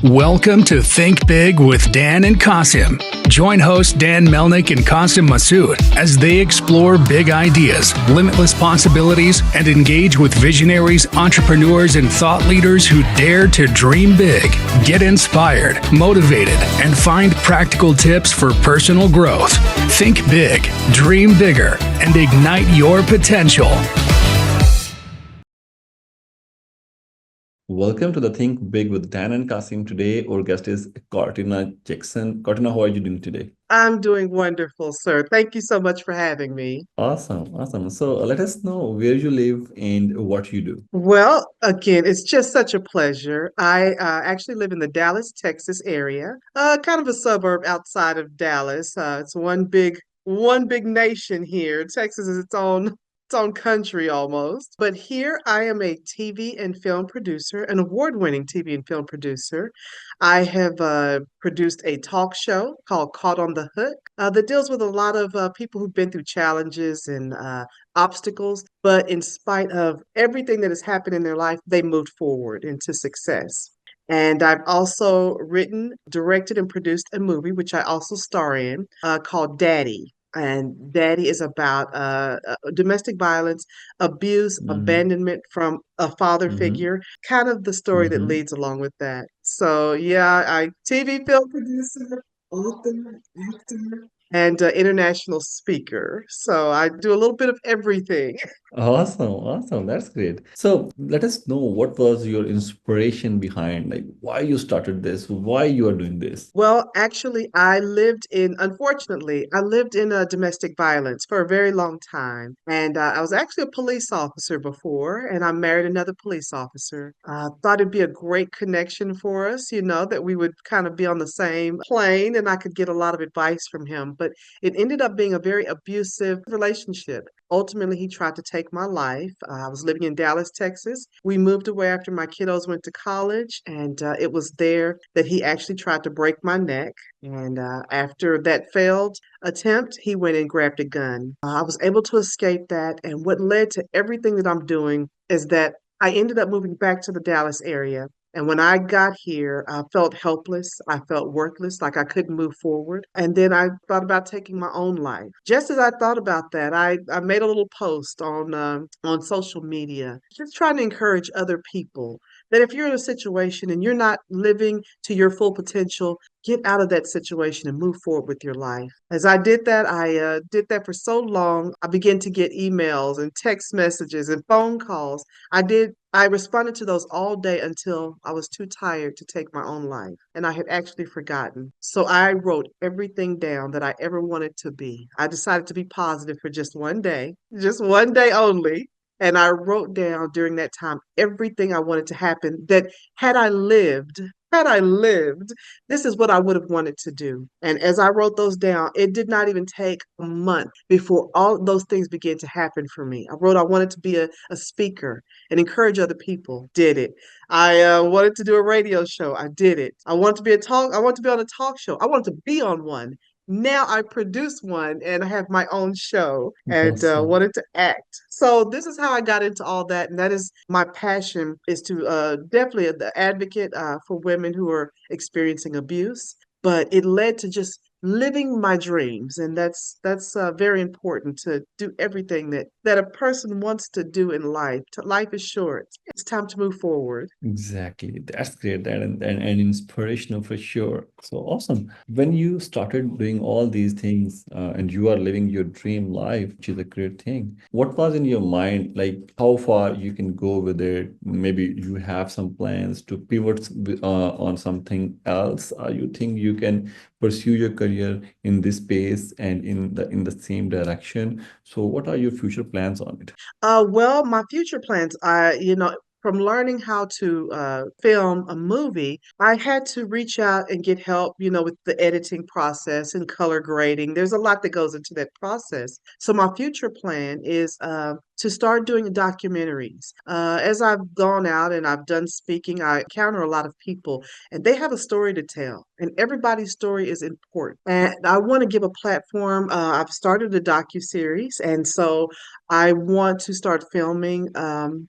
Welcome to Think Big with Dan and Qasim. Join hosts Dan Melnick and Qasim Masood as they explore big ideas, limitless possibilities, and engage with visionaries, entrepreneurs, and thought leaders who dare to dream big, get inspired, motivated, and find practical tips for personal growth. Think big, dream bigger, and ignite your potential. Welcome to the Think Big with Dan and Qasim. Today, our guest is Cortina Jackson. Cortina, how are you doing today? I'm doing wonderful, sir. Thank you so much for having me. Awesome, awesome. So let us know where you live and what you do. Well, again, it's just such a pleasure. I actually live in the Dallas, Texas area, kind of a suburb outside of Dallas. It's one big nation here. Texas is its own country almost. But here I am a TV and film producer, an award-winning TV and film producer. I have produced a talk show called Caught on the Hook that deals with a lot of people who've been through challenges and obstacles, but in spite of everything that has happened in their life, they moved forward into success. And I've also written, directed, and produced a movie, which I also star in, called Daddy. And Daddy is about domestic violence, abuse, Mm-hmm, abandonment from a father mm-hmm, figure, kind of the story that mm-hmm. leads along with that. So, yeah, I TV film producer, author, actor, and international speaker. So I do a little bit of everything. Awesome, awesome. That's great. So let us know what was your inspiration behind, like why you started this, why you are doing this. Well, actually, unfortunately, I lived in domestic violence for a very long time. And I was actually a police officer before, and I married another police officer. Thought it'd be a great connection for us, that we would kind of be on the same plane and I could get a lot of advice from him. But it ended up being a very abusive relationship. Ultimately, he tried to take my life. I was living in Dallas, Texas. We moved away after my kiddos went to college, and it was there that he actually tried to break my neck. And after that failed attempt, he went and grabbed a gun. I was able to escape that. And what led to everything that I'm doing is that I ended up moving back to the Dallas area. And when I got here, I felt helpless. I felt worthless, like I couldn't move forward. And then I thought about taking my own life. Just as I thought about that, I made a little post on social media, just trying to encourage other people that if you're in a situation and you're not living to your full potential, get out of that situation and move forward with your life. As I did that, I did that for so long. I began to get emails and text messages and phone calls. I responded to those all day until I was too tired to take my own life. And I had actually forgotten. So I wrote everything down that I ever wanted to be. I decided to be positive for just one day only. And I wrote down during that time everything I wanted to happen that had I lived, this is what I would have wanted to do. And as I wrote those down, it did not even take a month before all those things began to happen for me. I wrote I wanted to be a speaker and encourage other people. Did it. I wanted to do a radio show. I did it. I want to be on a talk show. I want to be on one. Now I produce one and I have my own show and Awesome. wanted to act. So this is how I got into all that, and that is my passion is to definitely the advocate for women who are experiencing abuse. But it led to just living my dreams, and that's very important to do everything that a person wants to do in life. Life is short. It's time to move forward. Exactly. That's great. And inspirational for sure. So awesome. When you started doing all these things and you are living your dream life, which is a great thing, what was in your mind? Like how far you can go with it? Maybe you have some plans to pivot on something else. You think you can pursue your career in this space and in the same direction? So what are your future plans on it? Well, my future plans, from learning how to film a movie, I had to reach out and get help, with the editing process and color grading. There's a lot that goes into that process. So my future plan is to start doing documentaries. As I've gone out and I've done speaking, I encounter a lot of people and they have a story to tell, and everybody's story is important. And I want to give a platform. I've started a docu-series, and so I want to start filming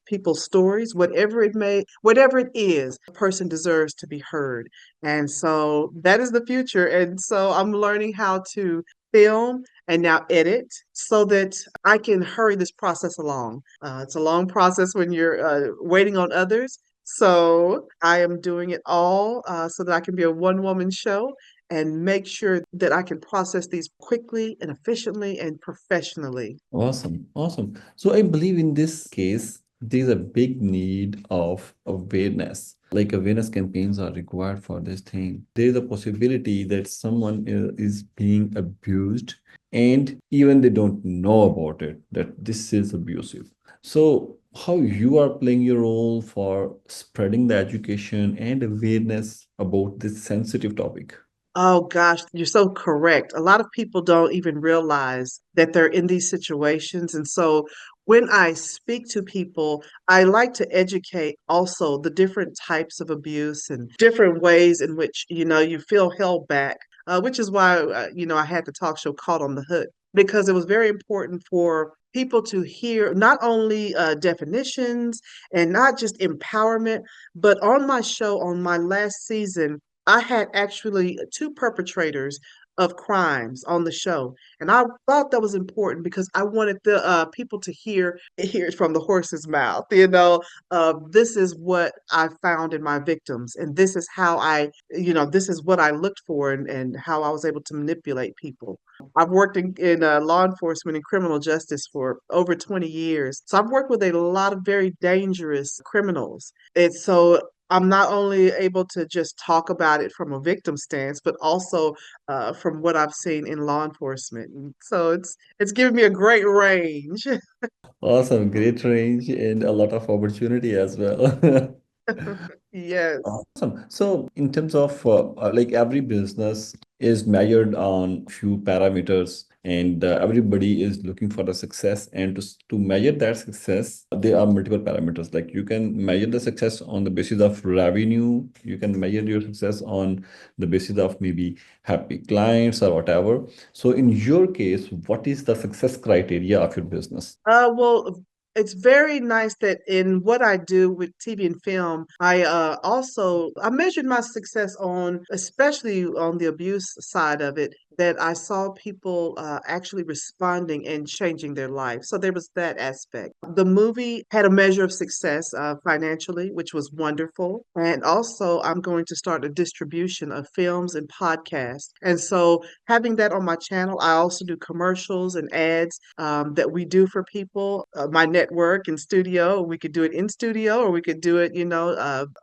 people's stories, whatever it is, a person deserves to be heard. And so that is the future. And so I'm learning how to film and now edit so that I can hurry this process along. It's a long process when you're waiting on others. So I am doing it all so that I can be a one woman show and make sure that I can process these quickly and efficiently and professionally. Awesome, awesome. So I believe in this case, there's a big need of awareness. Like awareness campaigns are required for this thing. There's a possibility that someone is being abused and even they don't know about it, that this is abusive. So how you are playing your role for spreading the education and awareness about this sensitive topic? Oh gosh, you're so correct. A lot of people don't even realize that they're in these situations. And so when I speak to people, I like to educate also the different types of abuse and different ways in which, you feel held back, which is why, I had the talk show Caught on the Hook, because it was very important for people to hear not only definitions and not just empowerment, but on my show, on my last season, I had actually two perpetrators of crimes on the show, and I thought that was important because I wanted the people to hear it from the horse's mouth. This is what I found in my victims, and this is how this is what I looked for, and how I was able to manipulate people. I've worked in law enforcement and criminal justice for over 20 years, so I've worked with a lot of very dangerous criminals, and so I'm not only able to just talk about it from a victim stance, but also from what I've seen in law enforcement. And so it's given me a great range. Awesome, great range and a lot of opportunity as well. Yes. Awesome. So, in terms of like every business is measured on few parameters, and everybody is looking for the success. And to measure that success, there are multiple parameters. Like you can measure the success on the basis of revenue. You can measure your success on the basis of maybe happy clients or whatever. So, in your case, what is the success criteria of your business? Well, it's very nice that in what I do with TV and film, I measured my success on, especially on the abuse side of it, that I saw people actually responding and changing their life. So there was that aspect. The movie had a measure of success financially, which was wonderful. And also, I'm going to start a distribution of films and podcasts. And so having that on my channel, I also do commercials and ads that we do for people. My network and studio, we could do it in studio or we could do it,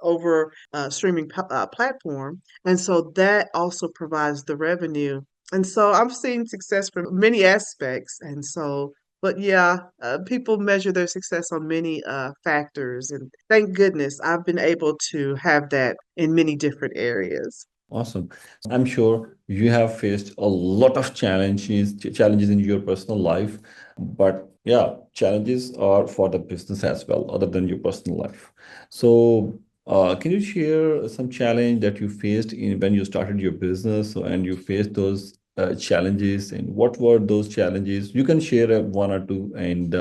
over streaming platform. And so that also provides the revenue. And so I'm seeing success from many aspects. And so, but yeah, people measure their success on many factors. And thank goodness I've been able to have that in many different areas. Awesome. I'm sure you have faced a lot of challenges in your personal life, but yeah, challenges are for the business as well, other than your personal life. So, can you share some challenge that you faced in when you started your business and you faced those challenges, and what were those challenges? You can share one or two, and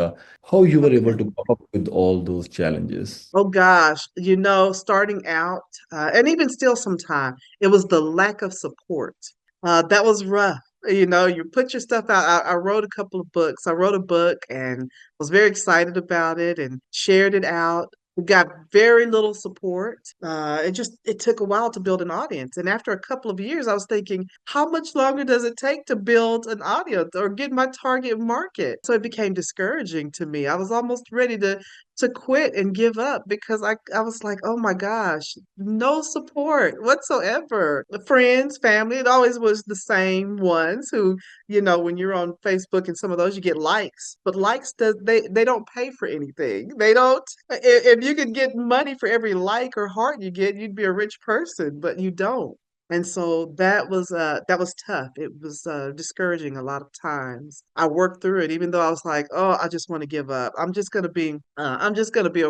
how you were able Okay. to cope up with all those challenges. Oh gosh, starting out, and even still sometime, it was the lack of support. That was rough. You put your stuff out. I wrote a couple of books. I wrote a book and was very excited about it and shared it out. We got very little support. It took a while to build an audience. And after a couple of years, I was thinking, how much longer does it take to build an audience or get my target market? So it became discouraging to me. I was almost ready to quit and give up because I was like, oh my gosh, no support whatsoever. The friends, family, it always was the same ones who, when you're on Facebook and some of those, you get likes, but likes they don't pay for anything. They don't. If you could get money for every like or heart you get, you'd be a rich person, but you don't. And so that was tough. It was discouraging a lot of times. I worked through it, even though I was like, "Oh, I just want to give up. I'm just gonna be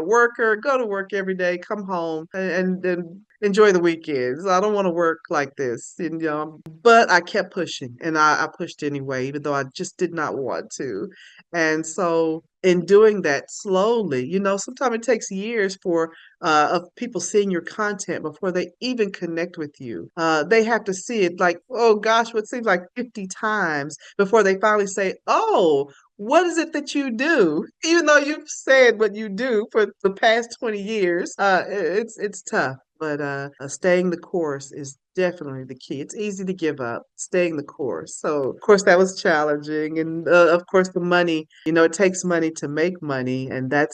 a worker, go to work every day, come home, and then enjoy the weekends. I don't want to work like this, you know." But I kept pushing, and I pushed anyway, even though I just did not want to. And so, in doing that slowly, you know, sometimes it takes years for of people seeing your content before they even connect with you. They have to see it like, oh gosh, what seems like 50 times before they finally say, oh, what is it that you do? Even though you've said what you do for the past 20 years, it's tough. But staying the course is definitely the key. It's easy to give up, staying the course. So, of course, that was challenging. And of course, the money, you know, it takes money to make money. And that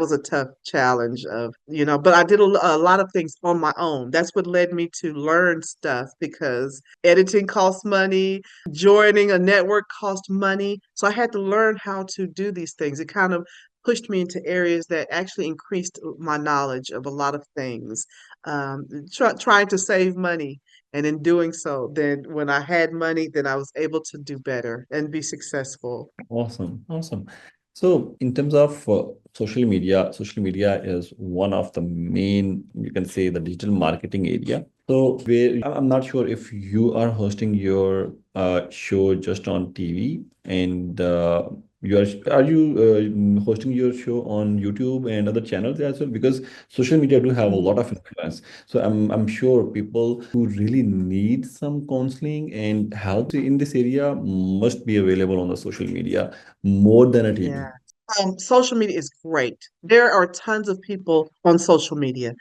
was a tough challenge of, you know, but I did a lot of things on my own. That's what led me to learn stuff because editing costs money, joining a network cost money. So I had to learn how to do these things. It kind of pushed me into areas that actually increased my knowledge of a lot of things. Trying to save money. And in doing so, then when I had money, then I was able to do better and be successful. Awesome, awesome. So, in terms of social media is one of the main, you can say, the digital marketing area. So, where I'm not sure if you are hosting your show just on TV, and are you hosting your show on YouTube and other channels as well? Because social media do have a lot Mhm. of influence. So, I'm sure people who really need some counseling and help in this area must be available on the social media more than a TV. Yeah. Social media is great. There are tons of people on social media,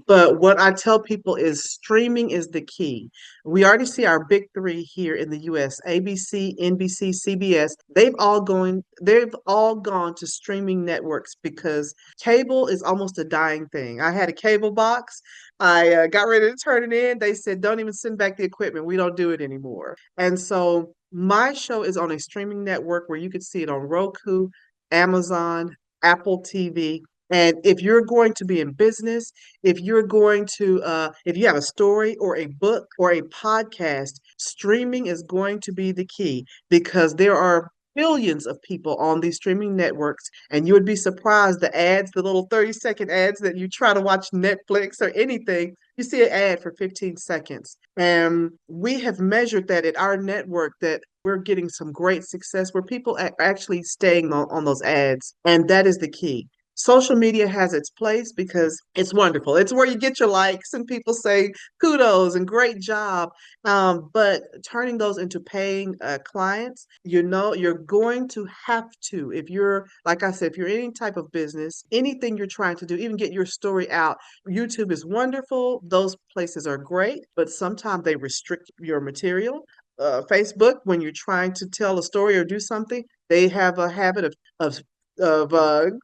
but what I tell people is streaming is the key. We already see our big three here in the US, ABC, NBC, CBS. They've all gone to streaming networks because cable is almost a dying thing. I had a cable box. I got ready to turn it in. They said, don't even send back the equipment. We don't do it anymore. And so my show is on a streaming network where you could see it on Roku, Amazon, Apple TV. And if you're going to be in business, if you have a story or a book or a podcast, streaming is going to be the key because there are billions of people on these streaming networks, and you would be surprised the ads, the little 30-second ads that you try to watch Netflix or anything, you see an ad for 15 seconds. And we have measured that at our network that we're getting some great success where people are actually staying on those ads. And that is the key. Social media has its place because it's wonderful. It's where you get your likes and people say kudos and great job. But turning those into paying clients, you know, you're going to have to, if you're, like I said, if you're any type of business, anything you're trying to do, even get your story out, YouTube is wonderful. Those places are great, but sometimes they restrict your material. Facebook, when you're trying to tell a story or do something, they have a habit of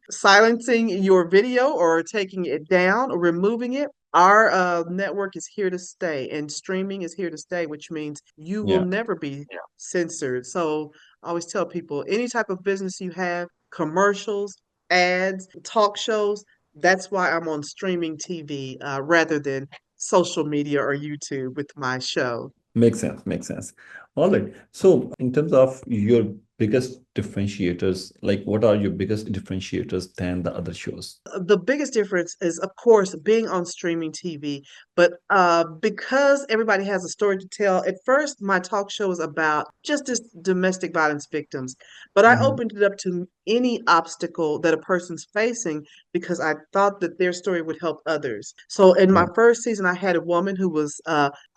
silencing your video or taking it down or removing it. Our network is here to stay, and streaming is here to stay, which means you will Yeah, never be censored. So I always tell people any type of business you have, commercials, ads, talk shows, that's why I'm on streaming TV rather than social media or YouTube with my show. makes sense, makes sense. All right. So, in terms of your biggest differentiators, like what are your biggest differentiators than the other shows? The biggest difference is, of course, being on streaming TV. But because everybody has a story to tell, at first my talk show was about just as domestic violence victims. But I Mhm. opened it up to any obstacle that a person's facing because I thought that their story would help others. So in my Yeah, first season, I had a woman who was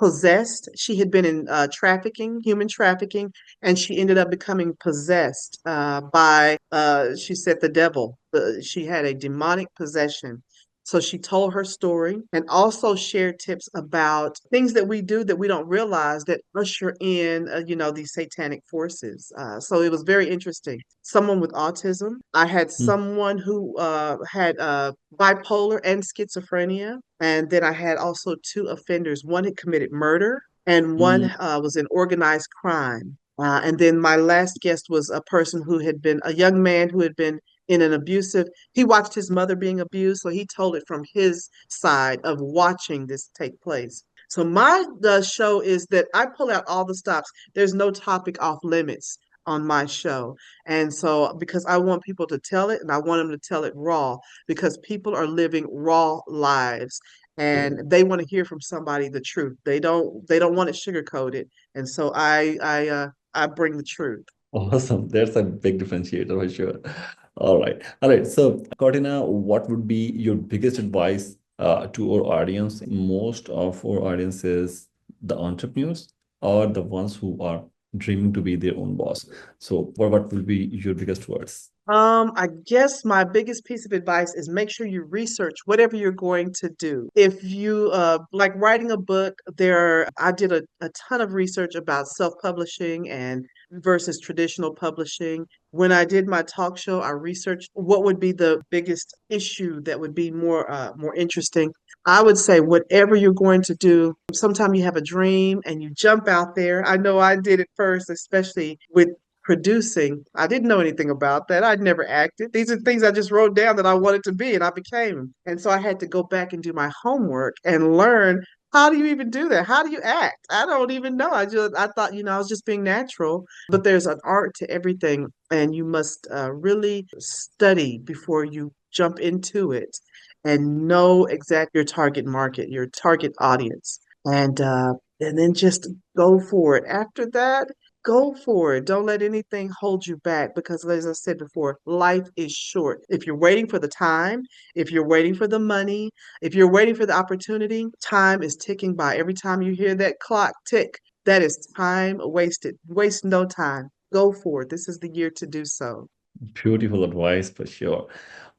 possessed. She had been in trafficking, human trafficking, and she ended up becoming possessed by, she said, the devil. She had a demonic possession. So she told her story and also shared tips about things that we do that we don't realize that usher in, you know, these satanic forces. So it was very interesting. Someone with autism. I had mm, someone who had bipolar and schizophrenia. And then I had also two offenders. One had committed murder and one mm, was in organized crime. And then my last guest was a person who had been a young man who had been in an abusive, he watched his mother being abused, so he told it from his side of watching this take place. So my the show is that I pull out all the stops. There's no topic off limits on my show. And so because I want people to tell it and I want them to tell it raw because people are living raw lives and they want to hear from somebody the truth. They don't want it sugar coated. And so I bring the truth. Awesome. That's a big differentiator for sure. All right. All right. So, Cortina, what would be your biggest advice to our audience? Most of our audience is the entrepreneurs or the ones who are dreaming to be their own boss. So, what will be your biggest words? I guess my biggest piece of advice is make sure you research whatever you're going to do. If you like writing a book, I did a ton of research about self-publishing and versus traditional publishing. When I did my talk show, I researched what would be the biggest issue that would be more interesting. I would say whatever you're going to do, sometimes you have a dream and you jump out there. I know I did it first, especially with producing. I didn't know anything about that. I'd never acted. These are things I just wrote down that I wanted to be, and I became. And so I had to go back and do my homework and learn how do you even do that? How do you act? I don't even know. I thought, I was just being natural. But there's an art to everything, and you must really study before you jump into it and know exactly your target market, your target audience, and then just go for it. After that, go for it. Don't let anything hold you back because, as I said before, life is short. If you're waiting for the time, if you're waiting for the money, if you're waiting for the opportunity, time is ticking by. Every time you hear that clock tick, that is time wasted. Waste no time. Go for it. This is the year to do so. Beautiful advice for sure.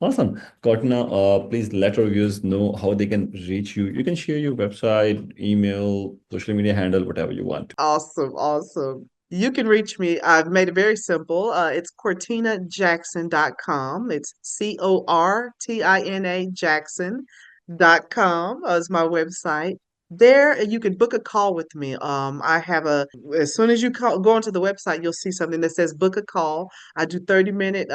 Awesome. Cortina, please let our viewers know how they can reach you. You can share your website, email, social media handle, whatever you want. Awesome, awesome. You can reach me. I've made it very simple. It's CortinaJackson.com. It's Cortina Jackson.com is my website. There, you can book a call with me. As soon as you go onto the website, you'll see something that says book a call. I do 30-minute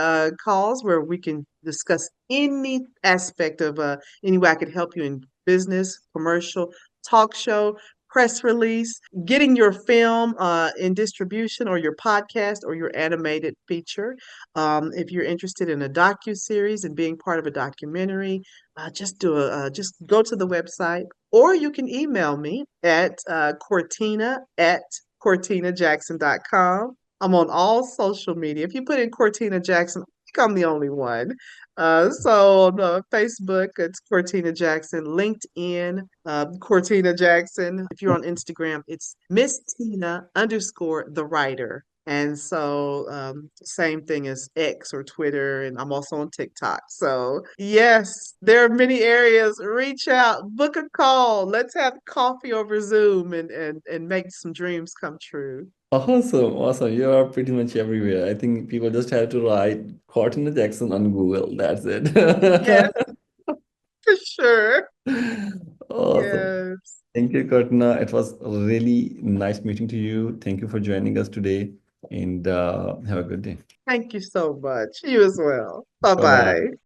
calls where we can discuss any aspect of any way I could help you in business, commercial, talk show, press release, getting your film in distribution or your podcast or your animated feature. If you're interested in a docu-series and being part of a documentary, just go to the website or you can email me at Cortina@CortinaJackson.com. I'm on all social media. If you put in Cortina Jackson, I think I'm the only one. So on Facebook, it's Cortina Jackson. LinkedIn, Cortina Jackson. If you're on Instagram, it's Miss Tina _ the writer. And so, same thing as X or Twitter, and I'm also on TikTok. So, yes, there are many areas. Reach out, book a call. Let's have coffee over Zoom and make some dreams come true. Awesome, awesome. You are pretty much everywhere. I think people just have to write Cortina Jackson on Google. That's Yes, it. for sure. Awesome. Yes. Thank you, Cortina. It was really nice meeting to you. Thank you for joining us today and have a good day. Thank you so much. You as well. Bye Bye bye. bye.